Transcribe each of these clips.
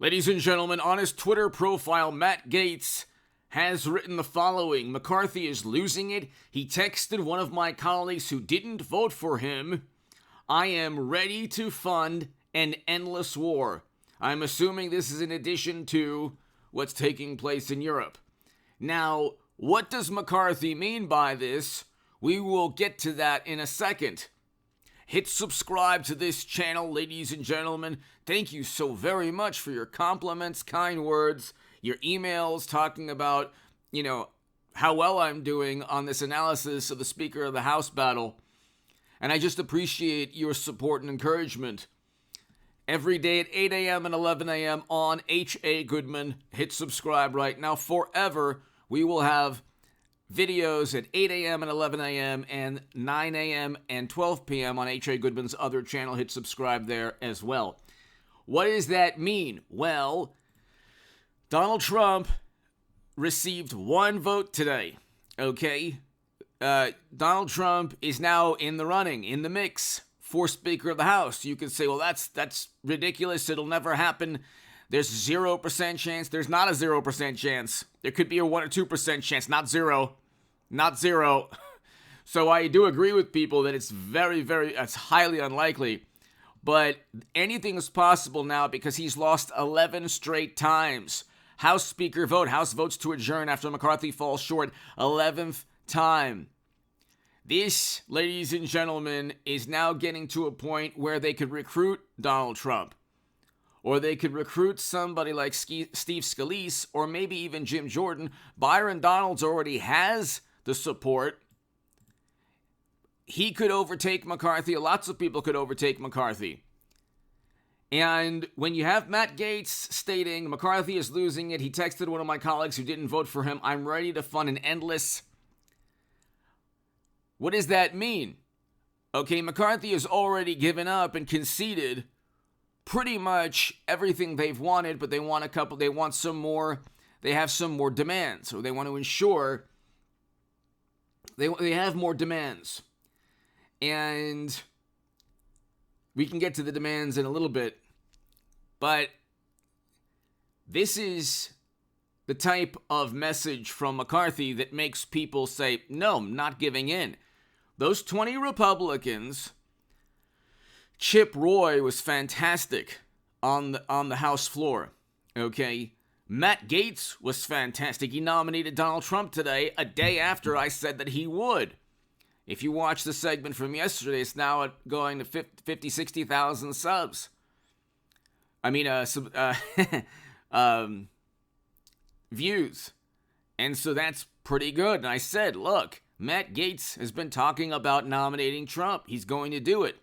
Ladies and gentlemen, on his Twitter profile, Matt Gaetz has written the following: McCarthy is losing it. He texted one of my colleagues who didn't vote for him, "I am ready to fund an endless war." I'm assuming this is in addition to what's taking place in Europe. Now, what does McCarthy mean by this? We will get to that in a second. Hit subscribe to this channel, ladies and gentlemen. Thank you so very much for your compliments, kind words, your emails talking about, how well I'm doing on this analysis of the Speaker of the House battle. And I just appreciate your support and encouragement. Every day at 8 a.m. and 11 a.m. on H.A. Goodman. Hit subscribe right now. Forever, we will have videos at 8 a.m. and 11 a.m. and 9 a.m. and 12 p.m. on H.A. Goodman's other channel. Hit subscribe there as well. What does that mean? Well, Donald Trump received one vote today, okay? Donald Trump is now in the running, in the mix for Speaker of the House. You could say, well, that's ridiculous. It'll never happen. There's 0% chance. There's not a 0% chance. There could be a 1 or 2% chance, not zero. Not zero. So I do agree with people that it's it's highly unlikely. But anything is possible now because he's lost 11 straight times. House Speaker vote. House votes to adjourn after McCarthy falls short. 11th time. This, ladies and gentlemen, is now getting to a point where they could recruit Donald Trump. Or they could recruit somebody like Steve Scalise, or maybe even Jim Jordan. Byron Donalds already has the support. He could overtake McCarthy. Lots of people could overtake McCarthy. And when you have Matt Gaetz stating McCarthy is losing it, he texted one of my colleagues who didn't vote for him, "I'm ready to fund an endless." What does that mean? Okay, McCarthy has already given up and conceded pretty much everything they've wanted, but they want some more, they have some more demands, or they want to ensure they have more demands. And we can get to the demands in a little bit, but this is the type of message from McCarthy that makes people say, no, I'm not giving in. Those 20 Republicans, Chip Roy was fantastic on the House floor, okay? Matt Gaetz was fantastic. He nominated Donald Trump today, a day after I said that he would. If you watch the segment from yesterday, it's now going to 50, 60,000 subs. Views. And so that's pretty good. And I said, look, Matt Gaetz has been talking about nominating Trump. He's going to do it.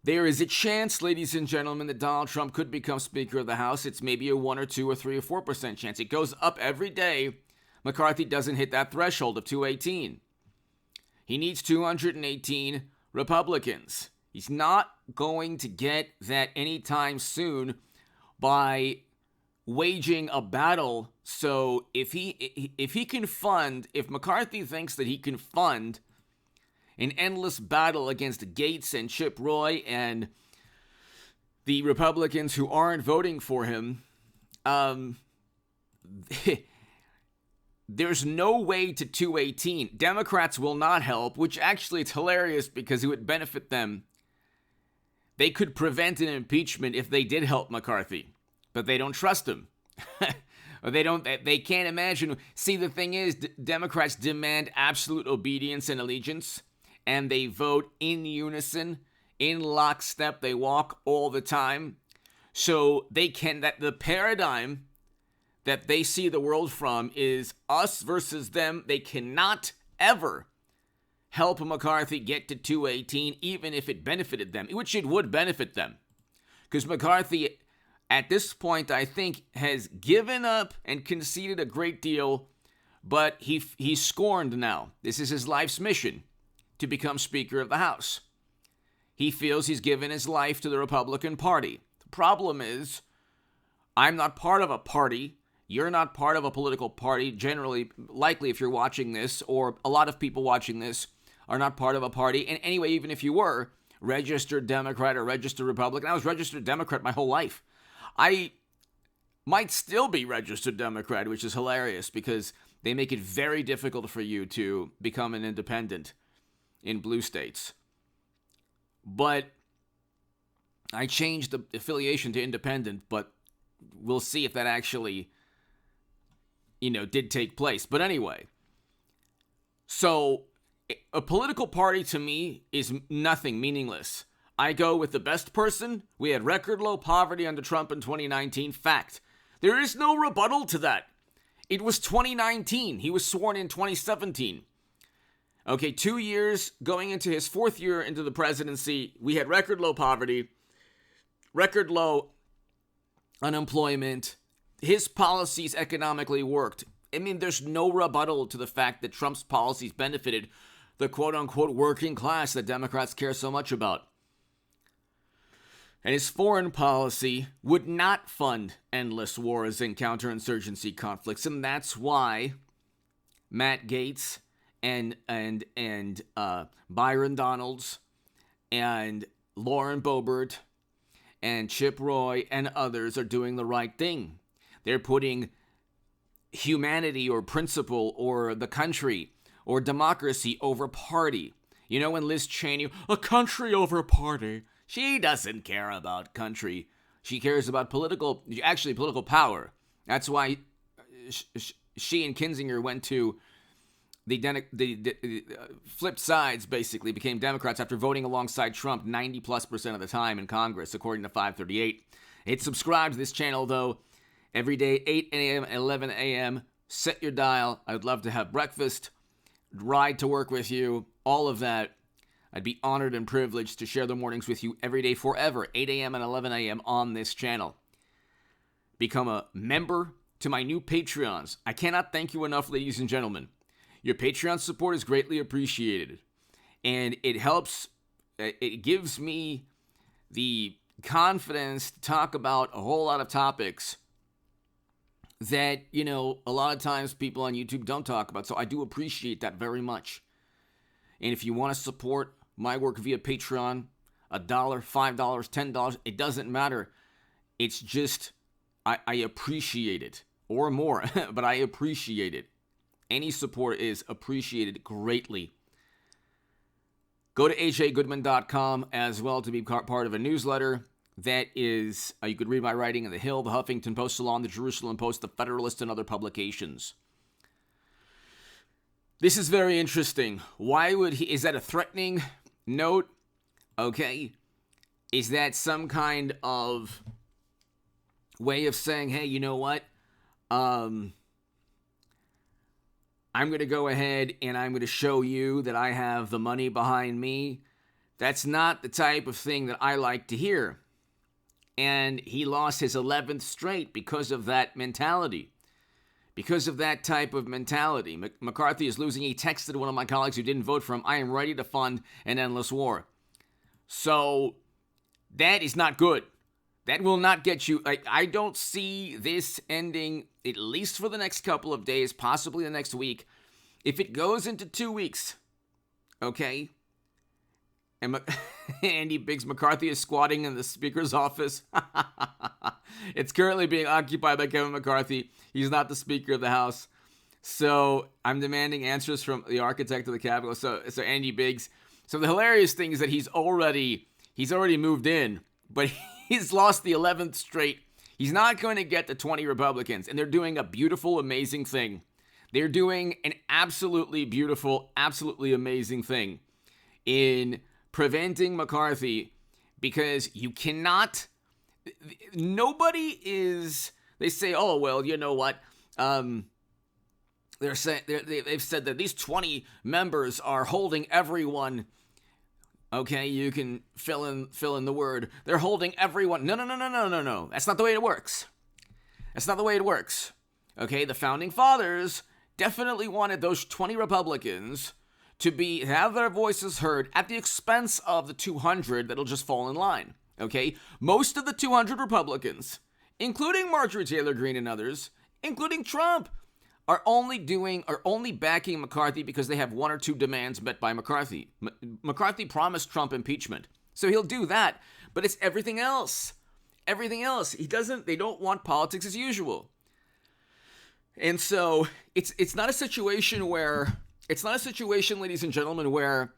There is a chance, ladies and gentlemen, that Donald Trump could become Speaker of the House. It's maybe a 1 or 2 or 3 or 4% chance. It goes up every day. McCarthy doesn't hit that threshold of 218. He needs 218 Republicans. He's not going to get that anytime soon by waging a battle. So if McCarthy thinks that he can fund an endless battle against Gaetz and Chip Roy and the Republicans who aren't voting for him, there's no way to 218. Democrats will not help, which actually it's hilarious because it would benefit them. They could prevent an impeachment if they did help McCarthy, but they don't trust him. Or they can't imagine. See, the thing is, Democrats demand absolute obedience and allegiance, and they vote in unison, in lockstep. They walk all the time. So the paradigm that they see the world from is us versus them. They cannot ever help McCarthy get to 218, even if it benefited them, which it would benefit them. Because McCarthy, at this point, I think, has given up and conceded a great deal, but he's scorned now. This is his life's mission, to become Speaker of the House. He feels he's given his life to the Republican Party. The problem is, I'm not part of a party. You're not part of a political party. Generally, likely if you're watching this, or a lot of people watching this are not part of a party. And anyway, even if you were registered Democrat or registered Republican, I was registered Democrat my whole life. I might still be registered Democrat, which is hilarious because they make it very difficult for you to become an independent in blue states. But I changed the affiliation to independent, but we'll see if that actually, did take place. But anyway, so a political party to me is nothing, meaningless. I go with the best person. We had record low poverty under Trump in 2019. Fact. There is no rebuttal to that. It was 2019. He was sworn in 2017. Okay, 2 years going into his fourth year into the presidency, we had record low poverty, record low unemployment. His policies economically worked. I mean, there's no rebuttal to the fact that Trump's policies benefited the quote-unquote working class that Democrats care so much about. And his foreign policy would not fund endless wars and counterinsurgency conflicts, and that's why Matt Gaetz and Byron Donalds and Lauren Boebert and Chip Roy and others are doing the right thing. They're putting humanity or principle or the country or democracy over party. You know, when Liz Cheney, a country over party, she doesn't care about country. She cares about political power. That's why she and Kinzinger went to the flipped sides, basically, became Democrats after voting alongside Trump 90+% of the time in Congress, according to 538. Hit subscribe to this channel, though, every day, 8 a.m. and 11 a.m. Set your dial. I would love to have breakfast, ride to work with you, all of that. I'd be honored and privileged to share the mornings with you every day forever, 8 a.m. and 11 a.m. on this channel. Become a member to my new Patreons. I cannot thank you enough, ladies and gentlemen. Your Patreon support is greatly appreciated. And it helps, it gives me the confidence to talk about a whole lot of topics that, a lot of times people on YouTube don't talk about. So I do appreciate that very much. And if you want to support my work via Patreon, $1, $5, $10, it doesn't matter. It's just, I appreciate it. Or more, but I appreciate it. Any support is appreciated greatly. Go to ajgoodman.com as well to be part of a newsletter. That is, you could read my writing in The Hill, The Huffington Post, Salon, The Jerusalem Post, The Federalist, and other publications. This is very interesting. Why would he? Is that a threatening note? Okay. Is that some kind of way of saying, hey, you know what? I'm going to go ahead and I'm going to show you that I have the money behind me. That's not the type of thing that I like to hear. And he lost his 11th straight because of that mentality. Because of that type of mentality. McCarthy is losing. He texted one of my colleagues who didn't vote for him, I am ready to fund an endless war. So that is not good. That will not get you. I don't see this ending, at least for the next couple of days, possibly the next week. If it goes into 2 weeks, okay? And Andy Biggs McCarthy is squatting in the Speaker's office. It's currently being occupied by Kevin McCarthy. He's not the Speaker of the House. So I'm demanding answers from the architect of the Capitol, so Andy Biggs. So the hilarious thing is that he's already moved in, but he's lost the 11th straight. He's not going to get the 20 Republicans, and they're doing a beautiful, amazing thing. They're doing an absolutely beautiful, absolutely amazing thing in preventing McCarthy, because you cannot, nobody is, they say, oh, well, you know what, they've said that these 20 members are holding everyone. Okay, you can fill in the word. They're holding everyone. No. That's not the way it works. That's not the way it works. Okay, the founding fathers definitely wanted those 20 Republicans to have their voices heard at the expense of the 200 that'll just fall in line. Okay, most of the 200 Republicans, including Marjorie Taylor Greene and others, including Trump, are only backing McCarthy because they have one or two demands met by McCarthy. McCarthy promised Trump impeachment, so he'll do that. But it's everything else. everything else. They don't want politics as usual. And so it's not a situation, ladies and gentlemen, where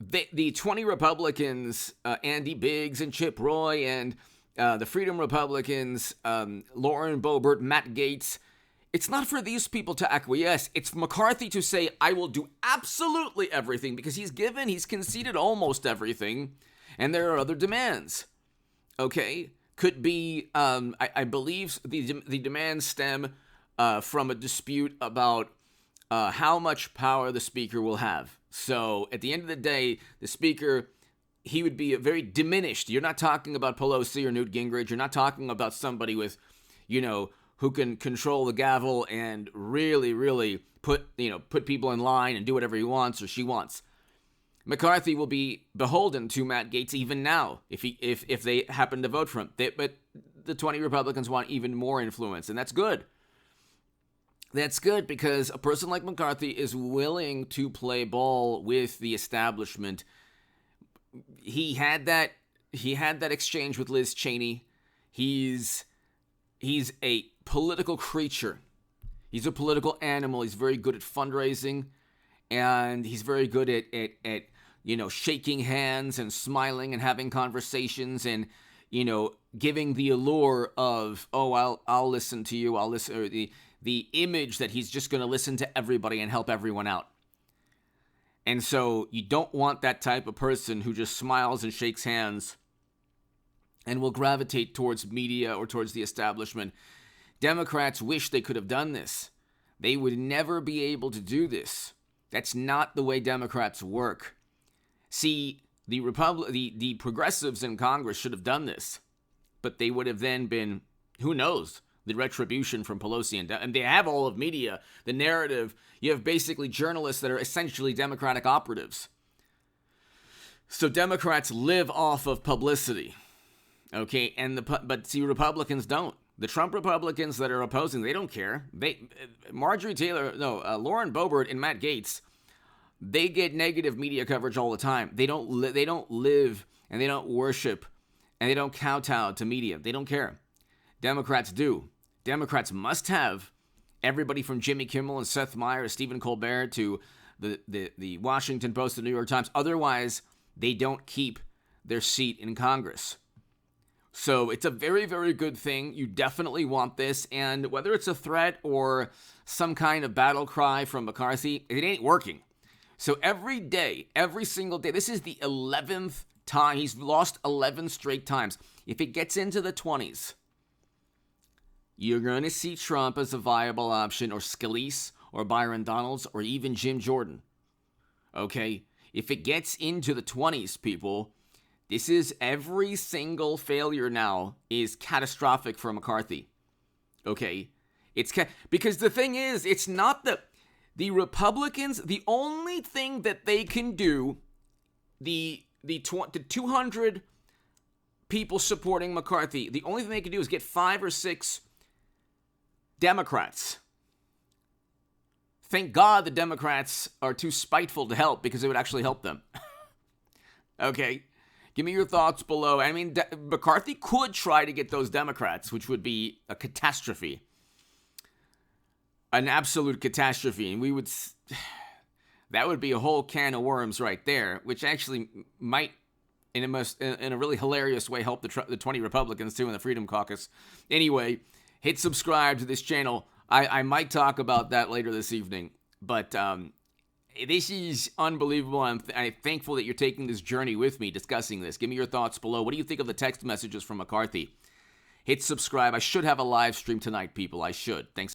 the 20 Republicans, Andy Biggs and Chip Roy, and the Freedom Republicans, Lauren Boebert, Matt Gaetz, it's not for these people to acquiesce. It's for McCarthy to say, I will do absolutely everything, because he's conceded almost everything, and there are other demands. Okay? Could be, I believe the demands stem from a dispute about how much power the speaker will have. So at the end of the day, the speaker, he would be very diminished. You're not talking about Pelosi or Newt Gingrich. You're not talking about somebody with, who can control the gavel and really put people in line and do whatever he wants or she wants. McCarthy will be beholden to Matt Gaetz even now if they happen to vote for him. But the 20 Republicans want even more influence, and that's good. That's good, because a person like McCarthy is willing to play ball with the establishment. He had that exchange with Liz Cheney. He's a political creature. He's a political animal. He's very good at fundraising, and he's very good at shaking hands and smiling and having conversations and giving the allure of, I'll listen to you. I'll listen, or the image that he's just going to listen to everybody and help everyone out. And so you don't want that type of person who just smiles and shakes hands and will gravitate towards media or towards the establishment. Democrats wish they could have done this. They would never be able to do this. That's not the way Democrats work. See, the progressives in Congress should have done this, but they would have then been, who knows, the retribution from Pelosi, and they have all of media, the narrative. You have basically journalists that are essentially Democratic operatives. So Democrats live off of publicity, okay? But see, Republicans don't. The Trump Republicans that are opposing, they don't care. Lauren Boebert and Matt Gaetz, they get negative media coverage all the time. They don't live and they don't worship and they don't kowtow to media. They don't care. Democrats do. Democrats must have everybody from Jimmy Kimmel and Seth Meyers, Stephen Colbert, to the Washington Post, the New York Times. Otherwise, they don't keep their seat in Congress. So it's a very, very good thing. You definitely want this. And whether it's a threat or some kind of battle cry from McCarthy, it ain't working. So every day, every single day, this is the 11th time. He's lost 11 straight times. If it gets into the 20s, you're going to see Trump as a viable option, or Scalise, or Byron Donalds, or even Jim Jordan. Okay? If it gets into the 20s, people, this is every single failure now is catastrophic for McCarthy. Okay? Because the thing is, it's not the Republicans, the only thing that they can do, the 200 people supporting McCarthy, the only thing they can do is get 5 or 6 Democrats. Thank God the Democrats are too spiteful to help, because it would actually help them. Okay? Give me your thoughts below. I mean, McCarthy could try to get those Democrats, which would be a catastrophe. An absolute catastrophe. And that would be a whole can of worms right there, which actually might, in a really hilarious way, help the 20 Republicans too in the Freedom Caucus. Anyway, hit subscribe to this channel. I might talk about that later this evening. But this is unbelievable. I'm thankful that you're taking this journey with me discussing this. Give me your thoughts below. What do you think of the text messages from McCarthy? Hit subscribe. I should have a live stream tonight, people. I should. Thanks.